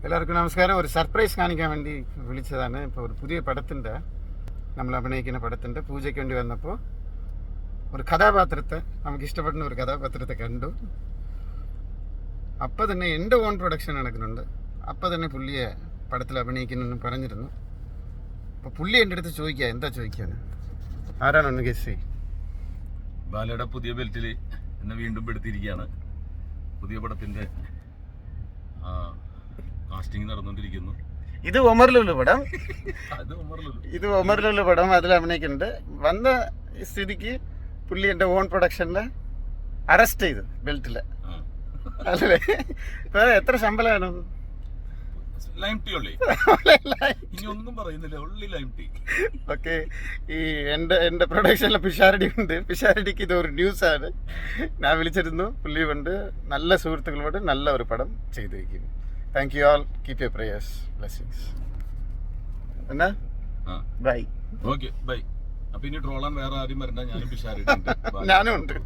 എല്ലാവർക്കും നമസ്കാരം. ഒരു സർപ്രൈസ് കാണിക്കാൻ വേണ്ടി വിളിച്ചതാണ്. ഇപ്പോൾ ഒരു പുതിയ പടത്തിൻ്റെ നമ്മൾ അഭിനയിക്കുന്ന പടത്തിൻ്റെ പൂജയ്ക്ക് വേണ്ടി വന്നപ്പോൾ ഒരു കഥാപാത്രത്തെ നമുക്ക് ഇഷ്ടപ്പെടുന്ന ഒരു കഥാപാത്രത്തെ കണ്ടു. അപ്പോൾ തന്നെ എൻ്റെ ഓൺ പ്രൊഡക്ഷൻ നടക്കുന്നുണ്ട്. അപ്പോൾ തന്നെ പുള്ളിയെ പടത്തിൽ അഭിനയിക്കുന്നെന്ന് പറഞ്ഞിരുന്നു. അപ്പോൾ പുള്ളി എൻ്റെ അടുത്ത് ചോദിക്കുക, എന്താ ചോദിക്കാൻ, ആരാണൊന്ന് ഗസ് ചെയ്യും. ബാലയുടെ പുതിയ ബെൽറ്റിൽ എന്നെ വീണ്ടും പെടുത്തിയിരിക്കുകയാണ്. പുതിയ പടത്തിൻ്റെ കാസ്റ്റിംഗ് നടന്നുകൊണ്ടിരിക്കുന്നു. ഇത് ഒമർ ലുലു പടം, അത് ഇത് ഒമർ ലുലു പടം. അതിൽ അഭിനയിക്കുന്നുണ്ട്. വന്ന സ്ഥിതിക്ക് പുള്ളി എൻ്റെ ഓൺ പ്രൊഡക്ഷനിൽ അറസ്റ്റ് ചെയ്തു ബെൽറ്റിൽ. അല്ലേ? ഇപ്പൊ എത്ര ശമ്പളമാണ്? ലൈം ടീ ഉള്ളേ, ഇനി ഒന്നും പറയുന്നില്ല, ഉള്ളി ലൈം ടീ. ഓക്കെ, ഈ എൻ്റെ പ്രൊഡക്ഷനിലെ പിഷാരടി ഉണ്ട്. പിഷാരടിക്ക് ഇതൊരു ന്യൂസാണ്. ഞാൻ വിളിച്ചിരുന്നു. പുള്ളി കൊണ്ട് നല്ല സുഹൃത്തുക്കളോട് നല്ല ഒരു പടം ചെയ്തു വയ്ക്കും. Thank you all. Keep your prayers, blessings. എന്നാ ബൈ. Okay bye. അപ്പൊ ഇനി ട്രോളാൻ വേറെ ആരും വരണ്ട, ഞാനും പിഷാരടി ഞാനും ഉണ്ട്.